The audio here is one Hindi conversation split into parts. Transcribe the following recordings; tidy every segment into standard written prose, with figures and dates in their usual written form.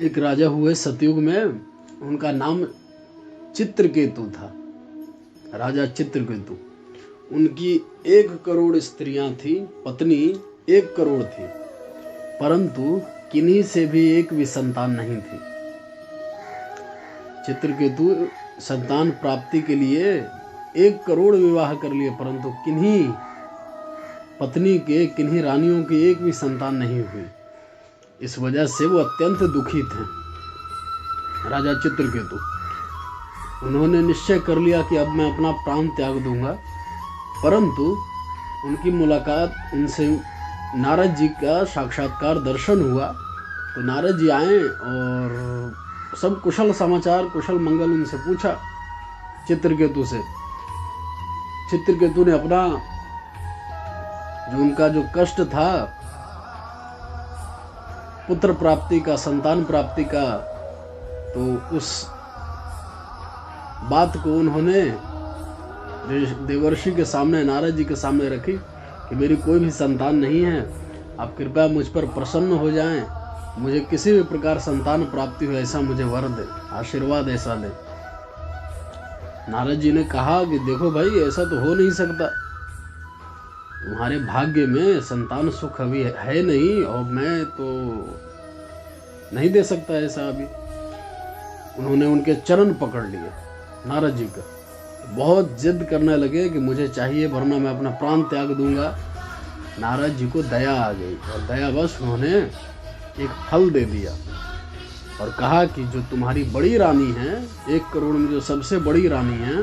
एक राजा हुए सतयुग में, उनका नाम चित्रकेतु था, राजा चित्रकेतु। उनकी 1 करोड़ स्त्रियां थी, पत्नी 1 करोड़ थी, परंतु किन्हीं से भी एक भी संतान नहीं थी। चित्रकेतु संतान प्राप्ति के लिए 1 करोड़ विवाह कर लिए, परंतु किन्हीं पत्नी के, किन्हीं रानियों की एक भी संतान नहीं हुई। इस वजह से वो अत्यंत दुखी थे, राजा चित्रकेतु। उन्होंने निश्चय कर लिया कि अब मैं अपना प्राण त्याग दूंगा, परंतु उनकी मुलाकात, उनसे नारद जी का साक्षात्कार दर्शन हुआ। तो नारद जी आए और सब कुशल समाचार, कुशल मंगल उनसे पूछा चित्रकेतु से। चित्रकेतु ने अपना जो उनका जो कष्ट था पुत्र प्राप्ति का, संतान प्राप्ति का, तो उस बात को उन्होंने देवर्षि के सामने, नारद जी के सामने रखी कि मेरी कोई भी संतान नहीं है, आप कृपया मुझ पर प्रसन्न हो जाएं, मुझे किसी भी प्रकार संतान प्राप्ति हो ऐसा मुझे वर दे, आशीर्वाद ऐसा दे। नारद जी ने कहा कि देखो भाई, ऐसा तो हो नहीं सकता, तुम्हारे भाग्य में संतान सुख अभी है नहीं, और मैं तो नहीं दे सकता ऐसा अभी। उन्होंने उनके चरण पकड़ लिए नारद जी का, बहुत जिद करने लगे कि मुझे चाहिए वरना मैं अपना प्राण त्याग दूंगा। नारद जी को दया आ गई और दयावश उन्होंने एक फल दे दिया और कहा कि जो तुम्हारी बड़ी रानी है, 1 करोड़ में जो सबसे बड़ी रानी है,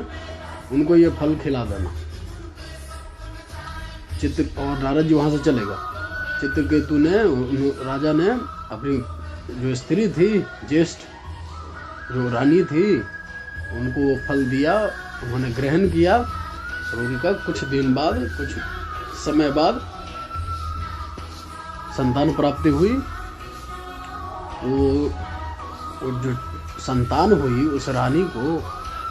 उनको ये फल खिला देना। और नारद जी वहां से चलेगा। चित्रकेतु ने, राजा ने अपनी जो स्त्री थी, ज्येष्ठ जो रानी थी, उनको वो फल दिया, उन्होंने ग्रहण किया और उनका कुछ दिन बाद, कुछ समय बाद संतान प्राप्ति हुई। वो जो संतान हुई उस रानी को,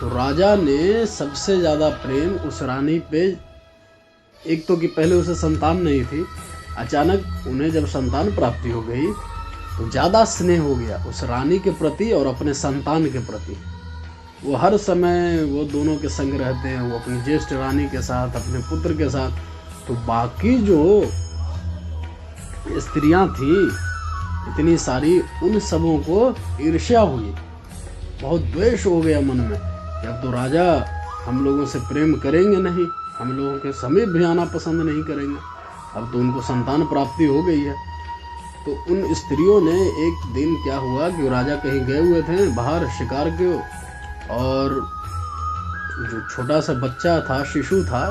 तो राजा ने सबसे ज्यादा प्रेम उस रानी पे, एक तो कि पहले उसे संतान नहीं थी, अचानक उन्हें जब संतान प्राप्ति हो गई तो ज्यादा स्नेह हो गया उस रानी के प्रति और अपने संतान के प्रति। वो हर समय वो दोनों के संग रहते हैं, वो अपनी ज्येष्ठ रानी के साथ, अपने पुत्र के साथ। तो बाकी जो स्त्रियां थी इतनी सारी, उन सबों को ईर्ष्या हुई, बहुत द्वेष हो गया मन में कि अब तो राजा हम लोगों से प्रेम करेंगे नहीं, हम लोगों के समीप भी आना पसंद नहीं करेंगे, अब तो उनको संतान प्राप्ति हो गई है। तो उन स्त्रियों ने, एक दिन क्या हुआ कि राजा कहीं गए हुए थे बाहर शिकार के, और जो छोटा सा बच्चा था, शिशु था,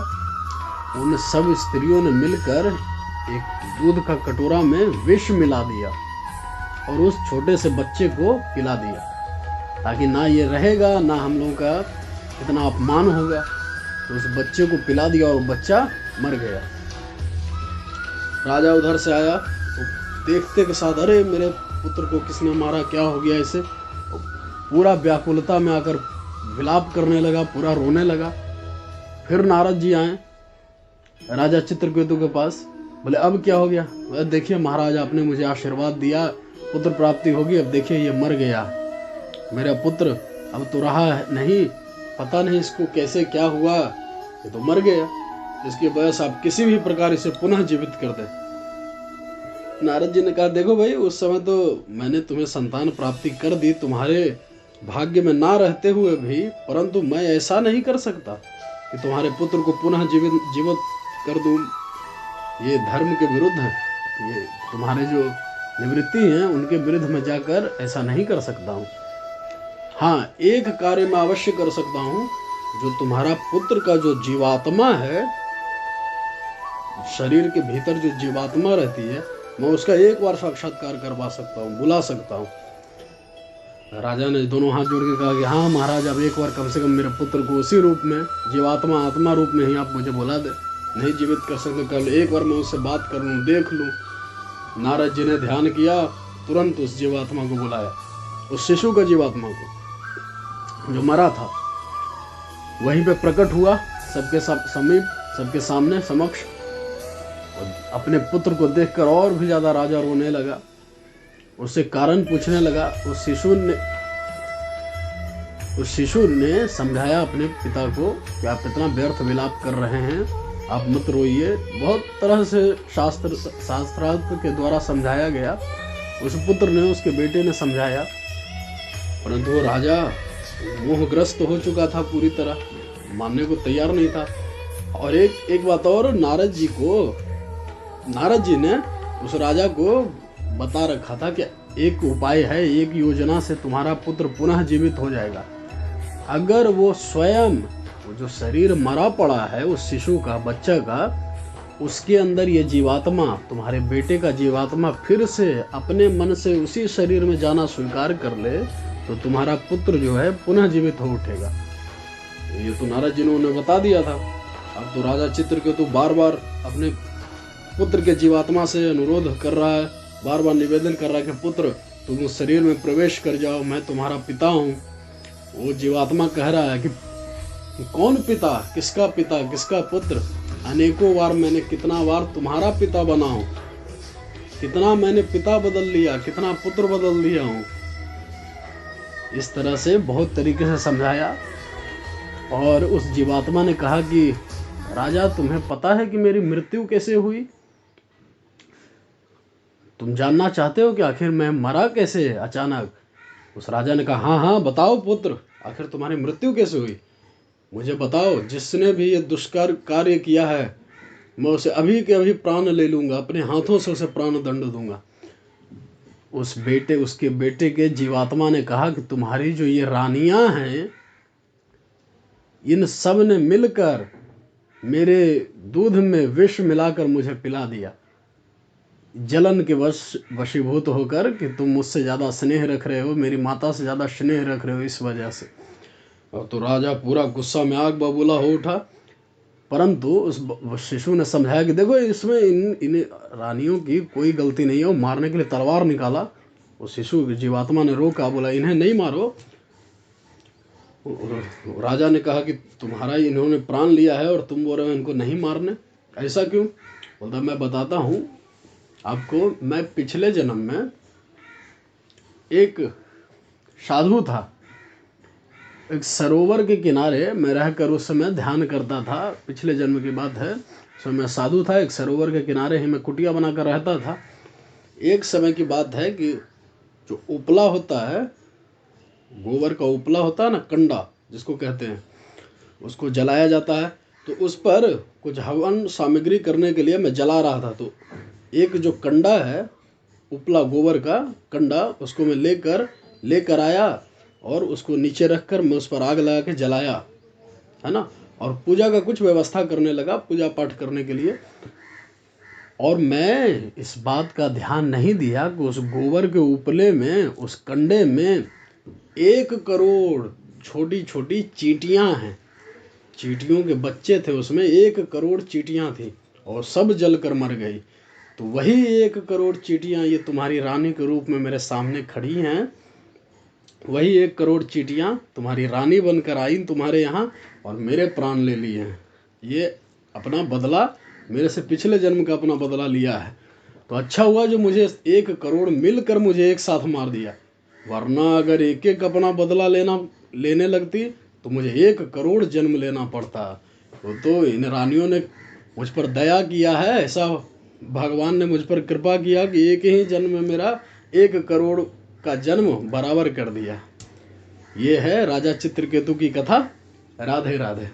उन सब स्त्रियों ने मिलकर एक दूध का कटोरा में विष मिला दिया और उस छोटे से बच्चे को पिला दिया, ताकि ना ये रहेगा, ना हम लोगों का इतना अपमान होगा। तो उस बच्चे को पिला दिया और बच्चा मर गया। राजा उधर से आया तो देखते के साथ, अरे मेरे पुत्र को किसने मारा, क्या हो गया इसे, पूरा व्याकुलता में आकर विलाप करने लगा, पूरा रोने लगा। फिर नारद जी आए राजा चित्रकेतु के पास, बोले अब क्या हो गया? देखिए महाराज, आपने मुझे आशीर्वाद दिया, पुत्र प्राप्ति होगी, अब देखिए ये मर गया मेरा पुत्र, अब तो रहा नहीं, पता नहीं इसको कैसे क्या हुआ, ये तो मर गया, इसकी वजह से आप किसी भी प्रकार इसे पुनः जीवित कर दें। नारद जी ने कहा, देखो भाई, उस समय तो मैंने तुम्हें संतान प्राप्ति कर दी तुम्हारे भाग्य में ना रहते हुए भी, परंतु मैं ऐसा नहीं कर सकता कि तुम्हारे पुत्र को पुनः जीवित कर दूं। ये धर्म के विरुद्ध है, ये तुम्हारे जो निवृत्ति हैं उनके विरुद्ध में जाकर ऐसा नहीं कर सकता हूँ। हाँ, एक कार्य मैं अवश्य कर सकता हूँ, जो तुम्हारा पुत्र का जो जीवात्मा है, शरीर के भीतर जो जीवात्मा रहती है, मैं उसका एक बार साक्षात्कार करवा सकता हूँ, बुला सकता हूँ। राजा ने दोनों हाथ जोड़ के कहा कि हाँ महाराज, अब एक बार कम से कम मेरे पुत्र को उसी रूप में, जीवात्मा आत्मा रूप में ही आप मुझे बुला दे। नहीं जीवित कर सकते, कल एक बार मैं उससे बात कर लूँ, देख लूँ। नारद जी ने ध्यान किया, तुरंत उस जीवात्मा को बुलाया, उस शिशु का जीवात्मा को जो मरा था, वहीं पे प्रकट हुआ सबके समीप, सबके सामने समक्ष। अपने पुत्र को देखकर और भी ज्यादा राजा रोने लगा उससे कारण पूछने लगा। उस शिशु ने समझाया अपने पिता को कि आप इतना व्यर्थ विलाप कर रहे हैं, आप मत रोइए। बहुत तरह से शास्त्रार्थ के द्वारा समझाया गया। उस पुत्र ने, उसके बेटे ने समझाया, परंतु वो राजा मोहग्रस्त हो चुका था, पूरी तरह मानने को तैयार नहीं था। और एक बात और, नारद जी ने उस राजा को बता रखा था कि एक उपाय है, एक योजना से तुम्हारा पुत्र पुनः जीवित हो जाएगा। अगर वो स्वयं, वो जो शरीर मरा पड़ा है उस शिशु का, बच्चा का, उसके अंदर ये जीवात्मा, तुम्हारे बेटे का जीवात्मा फिर से अपने मन से उसी शरीर में जाना स्वीकार कर ले, तो तुम्हारा पुत्र जो है पुनः जीवित हो उठेगा। ये तो नारद जी ने उन्हें बता दिया था। अब तो राजा चित्रकेतु बार बार अपने पुत्र के जीवात्मा से अनुरोध कर रहा है, बार बार निवेदन कर रहा है कि पुत्र तुम उस शरीर में प्रवेश कर जाओ, मैं तुम्हारा पिता हूँ। वो जीवात्मा कह रहा है कि कौन पिता, किसका पुत्र? अनेकों बार मैंने, कितना बार तुम्हारा पिता बना हूँ, कितना मैंने पिता बदल लिया, कितना पुत्र बदल लिया हूँ। इस तरह से बहुत तरीके से समझाया। और उस जीवात्मा ने कहा कि राजा, तुम्हें पता है कि मेरी मृत्यु कैसे हुई? तुम जानना चाहते हो कि आखिर मैं मरा कैसे अचानक? उस राजा ने कहा, हाँ हाँ बताओ पुत्र, आखिर तुम्हारी मृत्यु कैसे हुई? मुझे बताओ। जिसने भी ये दुष्कर कार्य किया है, मैं उसे अभी के अभी प्राण ले लूंगा, अपने हाथों से उसे प्राण दंड दूंगा। उसके बेटे के जीवात्मा ने कहा कि तुम्हारी जो ये रानियां हैं, इन सब ने मिलकर मेरे दूध में विष मिलाकर मुझे पिला दिया, जलन के वशीभूत होकर कि तुम मुझसे ज़्यादा स्नेह रख रहे हो, मेरी माता से ज़्यादा स्नेह रख रहे हो, इस वजह से। और तो राजा पूरा गुस्सा में आग बबूला हो उठा। परंतु उस शिशु ने समझाया कि देखो, इसमें इन रानियों की कोई गलती नहीं है। वो मारने के लिए तलवार निकाला। उस शिशु जीवात्मा ने रोका, बोला इन्हें नहीं मारो। राजा ने कहा कि तुम्हारा इन्होंने प्राण लिया है और तुम बोल रहे हो इनको नहीं मारने, ऐसा क्यों? बोलता मैं बताता हूँ आपको। मैं पिछले जन्म में एक साधु था, एक सरोवर के किनारे मैं रहकर उस समय ध्यान करता था। पिछले जन्म की बात है। सो मैं साधु था, एक सरोवर के किनारे ही मैं कुटिया बनाकर रहता था। एक समय की बात है कि जो उपला होता है, गोबर का उपला होता है ना, कंडा जिसको कहते हैं, उसको जलाया जाता है। तो उस पर कुछ हवन सामग्री करने के लिए मैं जला रहा था। तो एक जो कंडा है, उपला गोबर का कंडा, उसको मैं लेकर आया और उसको नीचे रखकर मैं उस पर आग लगा के जलाया, है ना। और पूजा का कुछ व्यवस्था करने लगा, पूजा पाठ करने के लिए। और मैं इस बात का ध्यान नहीं दिया कि उस गोबर के उपले में, उस कंडे में 1 करोड़ छोटी छोटी चींटियां हैं। चींटियों के बच्चे थे उसमें, 1 करोड़ चींटियां थी और सब जलकर मर गई। तो वही 1 करोड़ चींटियां ये तुम्हारी रानी के रूप में मेरे सामने खड़ी हैं। वही 1 करोड़ चींटियां तुम्हारी रानी बनकर आई तुम्हारे यहाँ और मेरे प्राण ले लिए हैं। ये अपना बदला, मेरे से पिछले जन्म का अपना बदला लिया है। तो अच्छा हुआ जो मुझे 1 करोड़ मिलकर मुझे एक साथ मार दिया, वरना अगर एक एक अपना बदला लेने लगती तो मुझे 1 करोड़ जन्म लेना पड़ता। तो इन रानियों ने मुझ पर दया किया है, ऐसा भगवान ने मुझ पर कृपा किया कि एक ही जन्म में मेरा 1 करोड़ का जन्म बराबर कर दिया। ये है राजा चित्रकेतु की कथा। राधे राधे।